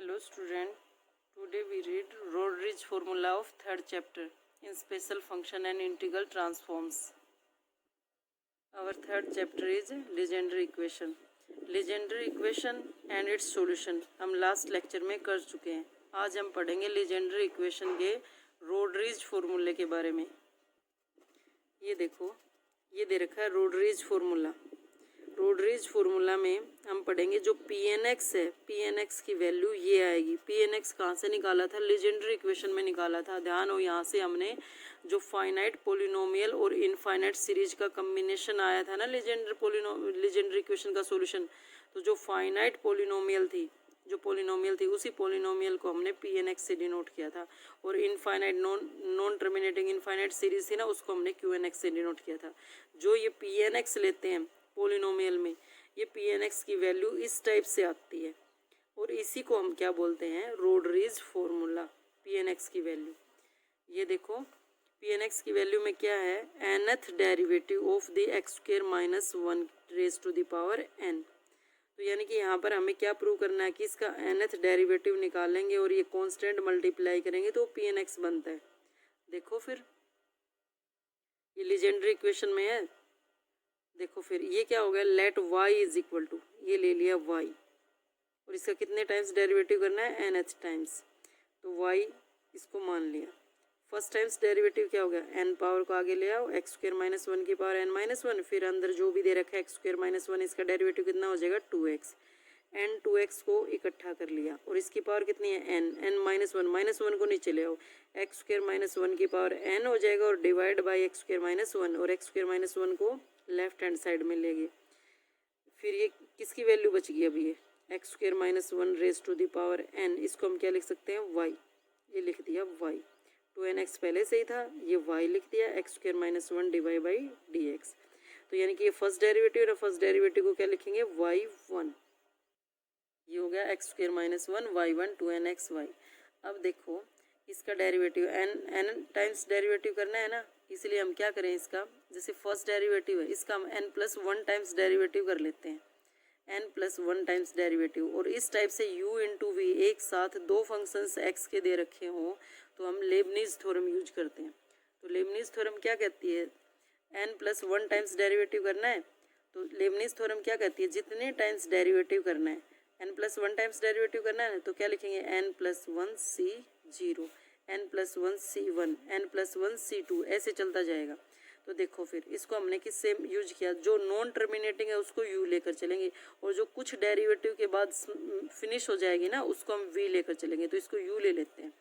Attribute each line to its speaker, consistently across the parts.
Speaker 1: Hello student, today we read Rodriguez formula of third chapter in special function and integral transforms. Our third chapter is Legendre equation. Legendre equation and its solution हम last lecture में कर चुके हैं. आज हम पढ़ेंगे Legendre equation के Rodriguez फॉर्मूले के बारे में. ये देखो, ये दे रखा है Rodriguez फॉर्मूला. रोड्रिज फार्मूला में हम पढ़ेंगे जो पी एन एक्स है, पी एन एक्स की वैल्यू ये आएगी. पी एन एक्स कहाँ से निकाला था? लेजेंडरी इक्वेशन में निकाला था. ध्यान हो, यहाँ से हमने जो फाइनाइट पोलिनोमियल और इनफाइनाइट सीरीज का कम्बिनेशन आया था ना लेजेंडरी इक्वेशन का सॉल्यूशन, तो जो फाइनाइट पोलिनोमियल थी उसी पोलिनोमियल को हमने पी एन एक्स से डिनोट किया था, और infinite non terminating infinite series थी ना, उसको हमने क्यू एन एक्स से डिनोट किया था. जो ये पी एन एक्स लेते हैं पोलिनोमियल में, ये पी एन एक्स की वैल्यू इस टाइप से आती है, और इसी को हम क्या बोलते हैं? Rodrigues formula. P N x की वैल्यू ये देखो, पी एन एक्स की वैल्यू में क्या है? nth derivative of the x square minus 1 raise to the power n. तो यानी कि यहाँ पर हमें क्या प्रूव करना है कि इसका nth डेरिवेटिव निकालेंगे और ये कांस्टेंट मल्टीप्लाई करेंगे तो पी एन एक्स बनता है. देखो फिर ये लीजेंडरी इक्वेशन में है. देखो फिर ये क्या हो गया? Let y is equal to, ये ले लिया y, और इसका कितने टाइम्स डेरिवेटिव करना है? nth times. तो y इसको मान लिया. फर्स्ट टाइम्स डेरिवेटिव क्या हो गया? n पावर को आगे ले आओ, एक्स स्क्वायर माइनस 1 की पावर n माइनस 1, फिर अंदर जो भी दे रखा है एक्स स्क्वायर माइनस 1, इसका डेरिवेटिव कितना हो जाएगा? 2x. n 2x को इकट्ठा कर लिया, और इसकी पावर कितनी है? n माइनस 1 को नीचे ले आओ, एक्स स्क्वायर माइनस 1 की पावर n हो जाएगा, और divide by x square minus 1, और एक्स स्क्वायर माइनस 1 को लेफ्ट हैंड साइड में लेंगे. फिर ये किसकी वैल्यू बच गई? अभी ये x square minus 1 raise to the power n, इसको हम क्या लिख सकते हैं? y. ये लिख दिया y. 2nx पहले से ही था, ये y लिख दिया, x square minus 1 divide by d x. तो यानी कि ये फर्स्ट डेरिवेटिव है, फर्स्ट डेरिवेटिव को क्या लिखेंगे? y1. ये हो गया x square minus 1 y1 2nxy. अब देखो इसका डेरिवेटिव n टाइम्स डेरिवेटिव करना है ना, इसलिए हम क्या करें? इसका जैसे फर्स्ट डेरिवेटिव है, इसका हम n प्लस 1 टाइम्स डेरिवेटिव कर लेते हैं. n प्लस 1 टाइम्स डेरिवेटिव, और इस टाइप से u इंटू वी एक साथ दो फंक्शंस x के दे रखे हों तो हम लेबनीज थ्योरम यूज करते हैं. तो लेबनीज थ्योरम क्या कहती है? n प्लस 1 टाइम्स डेरिवेटिव करना है, तो लेबनीज थ्योरम क्या कहती है? जितने टाइम्स डेरिवेटिव करना है, n प्लस 1 टाइम्स डेरिवेटिव करना है, तो क्या लिखेंगे? n plus 1 c0, n plus 1 c1, n plus 1 c2, ऐसे चलता जाएगा. तो देखो फिर इसको हमने किससे यूज किया? जो नॉन टर्मिनेटिंग है उसको u लेकर चलेंगे, और जो कुछ डेरिवेटिव के बाद फिनिश हो जाएगी ना, उसको हम v लेकर चलेंगे. तो इसको u ले लेते हैं.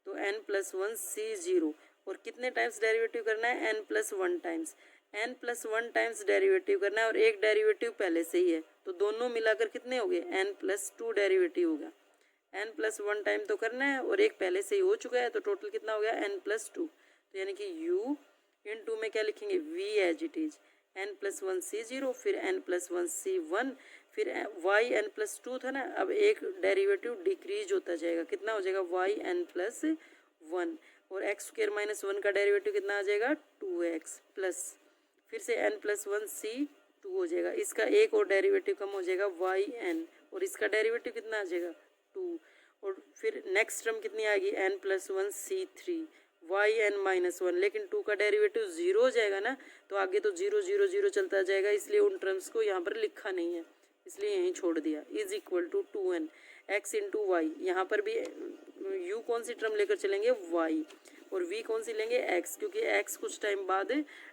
Speaker 1: तो n प्लस 1 c0, और कितने टाइम्स डेरिवेटिव करना है? n plus 1 times. n plus 1 times derivative करना है, और एक डेरिवेटिव पहले से ही है, तो दोनों मिलाकर कितने हो गए? n प्लस 2 डेरिवेटिव होगा. n प्लस 1 टाइम तो करना है, और एक पहले से ही हो चुका है, तो टोटल कितना हो गया? n plus 2. तो यानी कि u इन 2 में क्या लिखेंगे? v as it is. n plus 1 c0, फिर n प्लस 1 c1, फिर y n प्लस 2 था ना, अब एक डेरिवेटिव डिक्रीज होता जाएगा. कितना हो जाएगा? y n प्लस 1, और एक्स स्क्वायर माइनस 1 का डेरिवेटिव कितना आ जाएगा? 2x, प्लस फिर से n प्लस 1 c2 हो जाएगा. इसका एक और डेरिवेटिव कम हो जाएगा y n, और इसका डेरिवेटिव कितना आ जाएगा? 2, और फिर नेक्स्ट टर्म कितनी आएगी? n plus 1 c3 y n minus 1, लेकिन 2 का डेरिवेटिव 0 हो जाएगा ना, तो आगे तो 0 0 0 चलता जाएगा, इसलिए उन टर्म्स को यहाँ पर लिखा नहीं है, इसलिए यहीं छोड़ दिया. Is equal to 2n x into y. यहाँ पर भी u कौन सी टर्म लेकर चलेंगे? y, और v कौन सी लेंगे? x, क्योंकि x कुछ टाइम बाद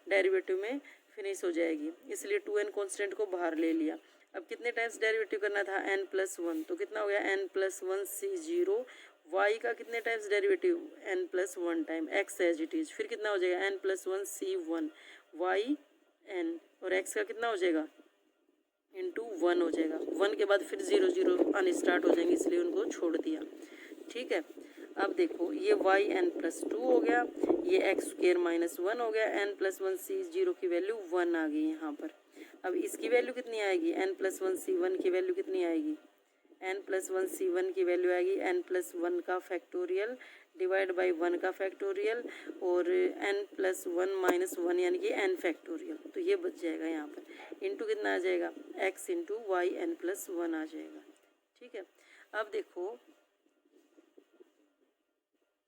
Speaker 1: डेरिवेटिव में फिनिश हो जाएगी, इसलिए 2n कॉन्स्टेंट को बाहर ले लिया. अब कितने टाइम्स डेरिवेटिव करना था? n प्लस 1, तो कितना हो गया? n plus 1 c0. y का कितने times derivative? n plus 1 time, x as it is. फिर कितना हो जाएगा? n plus 1 c1 y n, और x का कितना हो जाएगा? इंटू 1 हो जाएगा. 1 के बाद फिर 0 0 आने स्टार्ट हो जाएंगे, इसलिए उनको छोड़ दिया. ठीक है. अब देखो ये y n प्लस 2 हो गया, ये एक्स स्क्वायर माइनस 1 हो गया, n प्लस 1 c0 की वैल्यू 1 आ गई यहाँ पर. अब इसकी वैल्यू कितनी आएगी? n प्लस 1 c1 की वैल्यू कितनी आएगी? n प्लस 1 c1 की वैल्यू आएगी n प्लस 1 का फैक्टोरियल डिवाइड बाई 1 का फैक्टोरियल, और n प्लस 1 माइनस 1 यानी कि n फैक्टोरियल. तो ये बच जाएगा यहाँ पर. इंटू कितना आ जाएगा? x into y n plus 1 आ जाएगा. ठीक है. अब देखो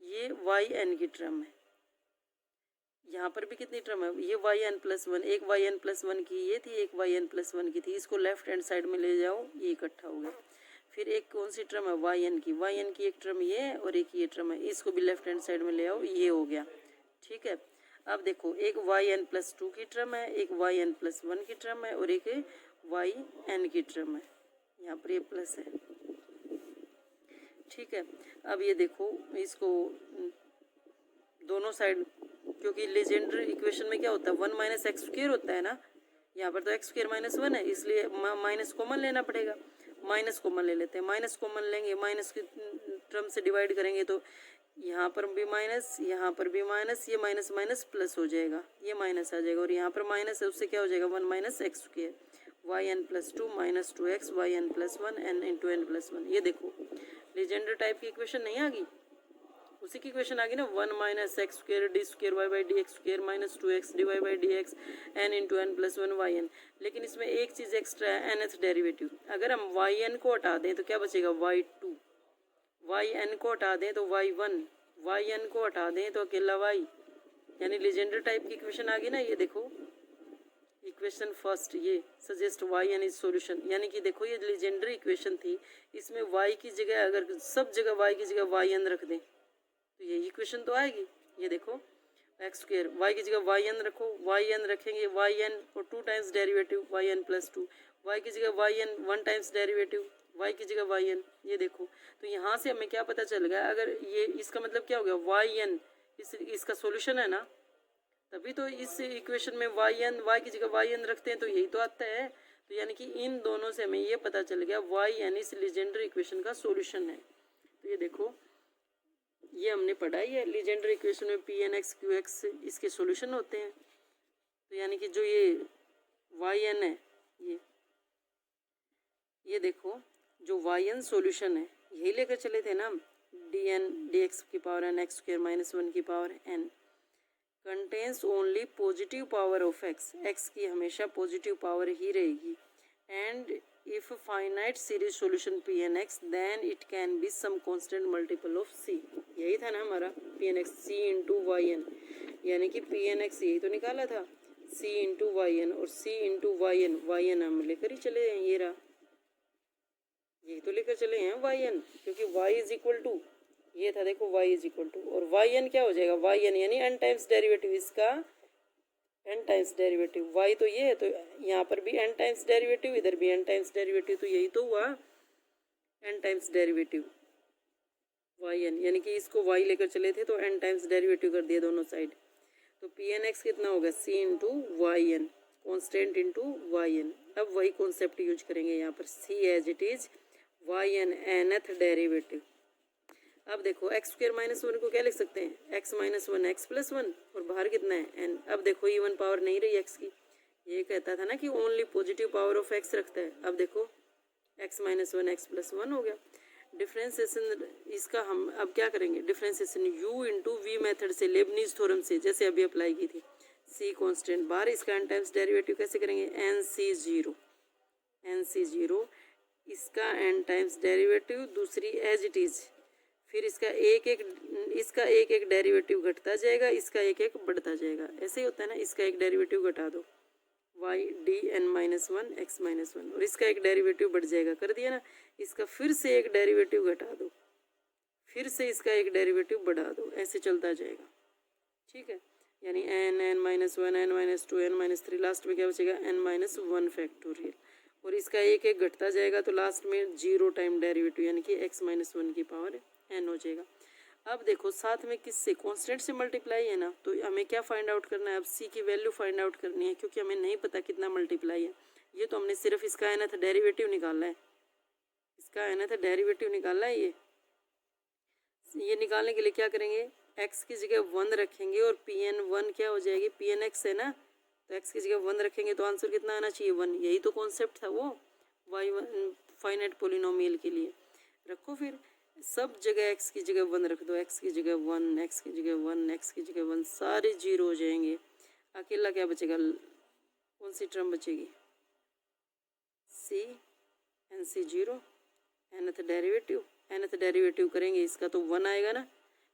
Speaker 1: ये वाई एन की टर्म है, यहाँ पर भी कितनी टर्म है, ये वाई एन प्लस वन, एक वाई एन प्लस वन की ये थी, एक वाई एन प्लस वन की थी, इसको लेफ्ट हैंड साइड में ले जाओ, ये इकट्ठा हो गया। फिर एक कौन सी टर्म है, वाई एन की एक टर्म ये है और एक ये टर्म है, इसको भी लेफ्ट हैंड साइड में ले आओ, ये हो गया। ठीक है, अब देखो एक वाई एन प्लस टू की टर्म है, एक वाई एन प्लस वन की टर्म है और एक वाई एन की टर्म है, यहाँ पर ये प्लस है। ठीक है, अब ये देखो इसको दोनों साइड, क्योंकि लेजेंडर इक्वेशन में क्या होता है, वन माइनस एक्स स्क्वायर होता है ना, यहाँ पर तो एक्स स्क्वायर माइनस वन है, इसलिए माइनस कॉमन लेना पड़ेगा। माइनस कॉमन ले लेते हैं, माइनस कॉमन लेंगे, माइनस की टर्म से डिवाइड करेंगे तो यहाँ पर भी माइनस, यहाँ पर भी माइनस, ये माइनस माइनस प्लस हो जाएगा, ये माइनस आ जाएगा और यहाँ पर माइनस है, उससे क्या हो जाएगा, one minus x square, y n plus two minus two x y n plus one n into n plus one. ये देखो लेजेंडर टाइप की इक्वेशन नहीं आ गई, उसी की इक्वेशन आ गई ना, one minus x square d square y by d x square minus two x d y by d x n into n plus one y n. लेकिन इसमें एक चीज़ एक्स्ट्रा है, nth डेरिवेटिव। अगर हम वाई एन को हटा दें तो क्या बचेगा, वाई टू, वाई एन को हटा दें तो वाई वन, वाई एन को हटा दें तो अकेला वाई, यानी लेजेंडर टाइप की इक्वेशन आ गई ना। ये देखो इक्वेशन फर्स्ट, ये suggest y n is solution, यानी कि देखो ये लेजेंडर इक्वेशन थी, इसमें वाई की जगह अगर सब जगह वाई की जगह वाई एन रख दें तो ये इक्वेशन तो आएगी। ये देखो एक्स स्क्वायर, वाई की जगह वाई एन रखो, वाई एन रखेंगे वाई एन और two times derivative y n plus two, y की जगह y n one times derivative y की जगह वाई एन। ये देखो तो यहाँ से हमें क्या पता चल गया, अगर ये इसका मतलब क्या हो गया, वाई एन इसका सॉल्यूशन है ना, तभी तो इस इक्वेशन में वाई एन, वाई की जगह वाई एन रखते हैं तो यही तो आता है। तो यानी कि इन दोनों से हमें ये पता चल गया वाई एन इस लीजेंडर इक्वेशन का सॉल्यूशन है। तो ये देखो ये हमने पढ़ा ही है, लीजेंडर इक्वेशन में P N x Q x इसके सॉल्यूशन होते हैं। तो यानी कि जो ये वाई एन है, ये देखो जो वाई एन सॉल्यूशन है यही लेकर चले थे ना हम, डी एन डी एक्स की power n x square minus one की power n contains only positive power of x, x की हमेशा पॉजिटिव पावर ही रहेगी। And if finite series solution p N x then it can be some constant multiple of c. यही था ना हमारा पी एन एक्स, सी इंटू वाई एन, यानी कि पी एन एक्स यही तो निकाला था, सी इंटू वाई एन, और सी इंटू वाई एन हम लेकर ही चले हैं, ये रहा, यही तो लेकर चले हैं वाई एन, क्योंकि वाई इज इक्वल टू ये था, देखो y इज इक्वल टू, और वाई एन क्या हो जाएगा, वाई एन यानी एन टाइम्स डेरिवेटिव, इसका एन टाइम्स डेरिवेटिव, वाई तो ये है तो यहाँ पर भी एन टाइम्स डेरिवेटिव, इधर भी एन टाइम्स डेरिवेटिव, तो यही तो हुआ n times derivative y n, यानी कि इसको वाई लेकर चले थे तो एन टाइम्स डेरिवेटिव कर दिया दोनों साइड। तो पी एन एक्स कितना होगा, c into y n, constant into y n. अब वही कॉन्सेप्ट यूज करेंगे यहाँ पर, c as it is y n nth derivative. अब देखो एक्स स्क्वायर माइनस वन को क्या लिख सकते हैं, x minus one x plus one, और बाहर कितना है एन। अब देखो इवन पावर नहीं रही एक्स की, ये कहता था ना कि only positive power of x रखता है। अब देखो x minus one x plus one हो गया। डिफ्रेंसिएशन इसका हम अब क्या करेंगे, differentiation u into v method से, लेबनीज थ्योरम से, जैसे अभी अप्लाई की थी, सी कॉन्स्टेंट बाहर, इसका एन टाइम्स डेरिवेटिव कैसे करेंगे, n C zero, n C zero, इसका एन टाइम्स डेरिवेटिव दूसरी एज इट इज, फिर इसका एक एक डेरिवेटिव घटता जाएगा, इसका एक एक बढ़ता जाएगा, ऐसे ही होता है ना। इसका एक डेरिवेटिव घटा दो, y D n minus one x minus one, और इसका एक डेरिवेटिव बढ़ जाएगा, कर दिया ना। इसका फिर से एक डेरिवेटिव घटा दो, फिर से इसका एक डेरिवेटिव बढ़ा दो, ऐसे चलता जाएगा। ठीक है, यानी n n minus one n minus two n minus three, last में क्या बचेगा, एन माइनस वन फैक्टोरियल, और इसका एक एक घटता जाएगा तो लास्ट में जीरो टाइम डेरिवेटिव, यानी कि एक्स माइनस वन की पावर एन हो जाएगा। अब देखो साथ में किससे, कांस्टेंट से मल्टीप्लाई है ना, तो हमें क्या फाइंड आउट करना है, अब सी की वैल्यू फाइंड आउट करनी है, क्योंकि हमें नहीं पता कितना मल्टीप्लाई है। ये तो हमने सिर्फ इसका nth डेरिवेटिव निकालना है, इसका nth डेरिवेटिव निकालना है। ये निकालने के लिए क्या करेंगे, एक्स की जगह वन रखेंगे और पी एन वन क्या हो जाएगी, पी एन एक्स है ना, तो एक्स की जगह वन रखेंगे तो आंसर कितना आना चाहिए, वन। यही तो कॉन्सेप्ट था वो वाई वन फाइनाइट पोलिनोमियल के लिए। रखो फिर सब जगह एक्स की जगह वन रख दो, एक्स की जगह वन, एक्स की जगह वन, एक्स की जगह वन, सारे जीरो हो जाएंगे। अकेला क्या बचेगा, कौन सी टर्म बचेगी, C n C zero nth derivative करेंगे इसका तो 1 आएगा ना,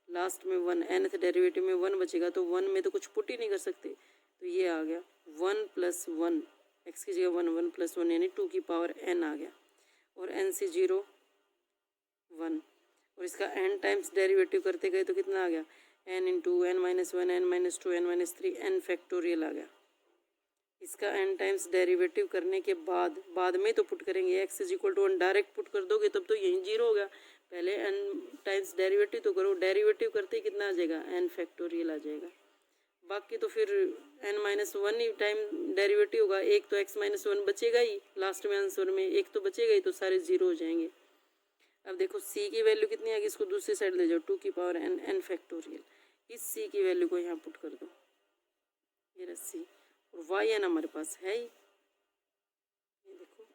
Speaker 1: लास्ट में 1, nth डेरिवेटिव में 1 बचेगा, तो 1 में तो कुछ पुट ही नहीं कर सकते, तो ये आ गया 1 + 1, x की जगह 1, 1 + 1 यानी 2 की पावर n आ गया, और n से 0 1, और इसका n टाइम्स डेरिवेटिव करते गए तो कितना आ गया, n × n - 1 n - 2 n - 3 n factorial आ गया। इसका n टाइम्स डेरिवेटिव करने के बाद में तो पुट करेंगे, x = 1 डायरेक्ट पुट कर दोगे तब तो यही 0 हो गया, पहले n टाइम्स डेरिवेटिव तो करो, डेरिवेटिव करते ही कितना आ जाएगा, n फैक्टोरियल आ जाएगा। बाकी तो फिर n - 1 ही टाइम डेरिवेटिव होगा, एक तो x - 1 बचेगा ही लास्ट में आंसर में, एक तो बचेगा ही, तो सारे 0 हो जाएंगे। अब देखो c की वैल्यू कितनी आ गई, इसको दूसरी साइड ले जाओ, 2 की पावर n, n फैक्टोरियल, इस c की वैल्यू को यहाँ पुट कर दो, ये रहा c, और y n हमारे पास है ही, ये देखो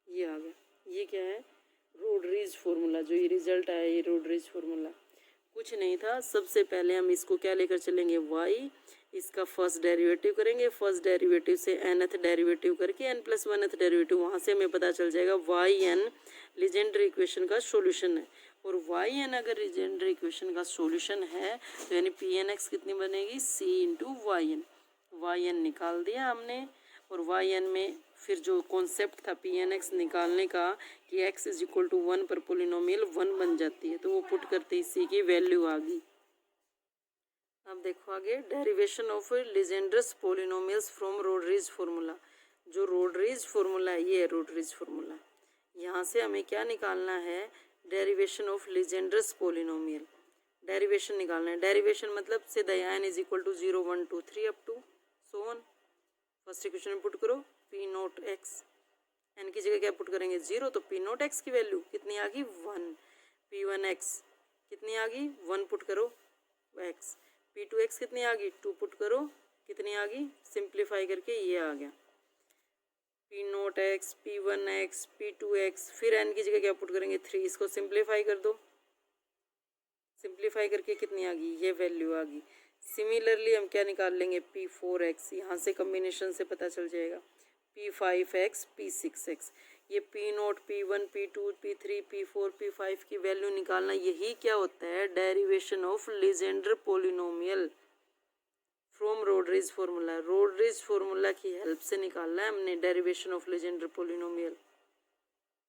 Speaker 1: ये आ गया। ये क्या है, रोडरीज फार्मूला, जो ये रिजल्ट आया ये रोडरीज फार्मूला कुछ नहीं था। सबसे पहले हम इसको क्या लेकर चलेंगे, y, इसका फर्स्ट डेरिवेटिव करेंगे, फर्स्ट डेरिवेटिव से nth डेरिवेटिव करके n + 1th डेरिवेटिव, वहाँ से हमें पता चल जाएगा yn लीजेंड्रे इक्वेशन का सॉल्यूशन है, और yn अगर लीजेंड्रे इक्वेशन का सॉल्यूशन है तो यानी pnx कितनी बनेगी, c × yn निकाल दिया हमने, और yn में फिर जो कॉन्सेप्ट था pnx निकालने का कि x = 1 पर पोलिनोमियल 1 बन जाती है, तो वो पुट करते ही c की वैल्यू आ गई। अब देखो आगे, derivation of Legendre's polynomials from Rodrigues formula. जो रोडरीज फार्मूला है ये है रोडरीज फार्मूला, यहाँ से हमें क्या निकालना है, डेरिवेशन ऑफ लीजेंड्रस पोलिनोमियल, डेरिवेशन निकालना है। डेरिवेशन मतलब सीधा n = 0 1 2 3 up to so on. First equation में पुट करो p0x, n की जगह क्या पुट करेंगे 0, तो p0x की वैल्यू कितनी आ गई 1, p1x कितनी आ गई 1 पुट करो x, p2x कितनी आ गई 2 पुट करो कितनी आ गई, सिंप्लीफाई करके ये आ गया p0x, p1x, p2x, फिर n की जगह क्या पुट करेंगे 3, इसको सिंप्लीफाई कर दो, सिंप्लीफाई करके कितनी आ गई, ये वैल्यू आ गई। सिमिलरली हम क्या निकाल लेंगे p4x, यहाँ से कम्बिनेशन से पता चल जाएगा, p5x, p6x, ये p0, p1, p2, p3, p4, p5 की वैल्यू निकालना, यही क्या होता है, derivation of Legendre polynomial from Rodrigues formula. Rodrigues formula की हेल्प से निकालना है हमने डेरिवेशन ऑफ लीजेंड्रे पोलिनोमियल,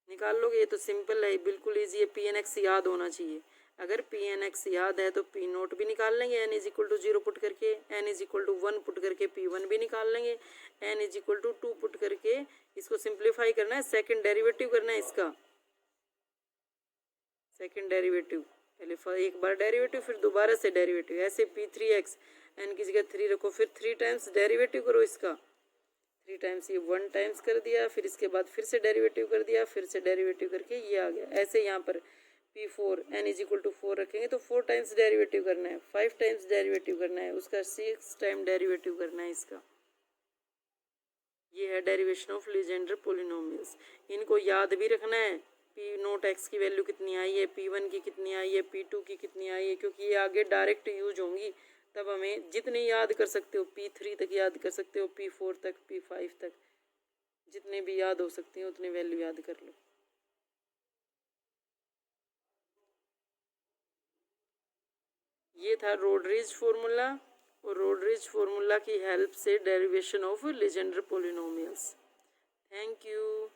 Speaker 1: निकाल लोगे, ये तो सिंपल है, बिल्कुल ईजी है, pnx याद होना चाहिए। अगर pnx याद है तो p0 भी निकाल लेंगे, n = 0 पुट करके, n = 1 पुट करके p1 भी निकाल लेंगे, n = 2 पुट करके इसको सिंप्लीफाई करना है, सेकंड डेरिवेटिव करना है इसका, सेकंड डेरिवेटिव, पहले एक बार डेरिवेटिव फिर दोबारा से डेरिवेटिव, ऐसे p3x, n की जगह 3 रखो, फिर 3 टाइम्स डेरिवेटिव करो इसका, 3 टाइम्स, ये 1 टाइम्स कर दिया, फिर इसके बाद फिर से डेरिवेटिव कर दिया, फिर से डेरिवेटिव करके ये आ गया। ऐसे यहाँ पर p4 n = 4 रखेंगे तो 4 टाइम्स डेरिवेटिव करना है, 5 टाइम्स डेरिवेटिव करना है, उसका 6 टाइम डेरिवेटिव करना है इसका। ये है डेरिवेशन ऑफ लीजेंड्रे पोलिनोमियल्स, इनको याद भी रखना है, p0x की वैल्यू कितनी आई है, p1 की कितनी आई है, p2 की कितनी आई है, क्योंकि ये आगे डायरेक्ट यूज होंगी, तब हमें जितने याद कर सकते हो, p3 तक याद कर सकते हो, p4 तक, p5 तक, जितने भी याद हो सकती हैं उतने वैल्यू याद कर लो। ये था रोडरीज फार्मूला, और रोडरीज फार्मूला की हेल्प से derivation of Legendre polynomials. Thank you.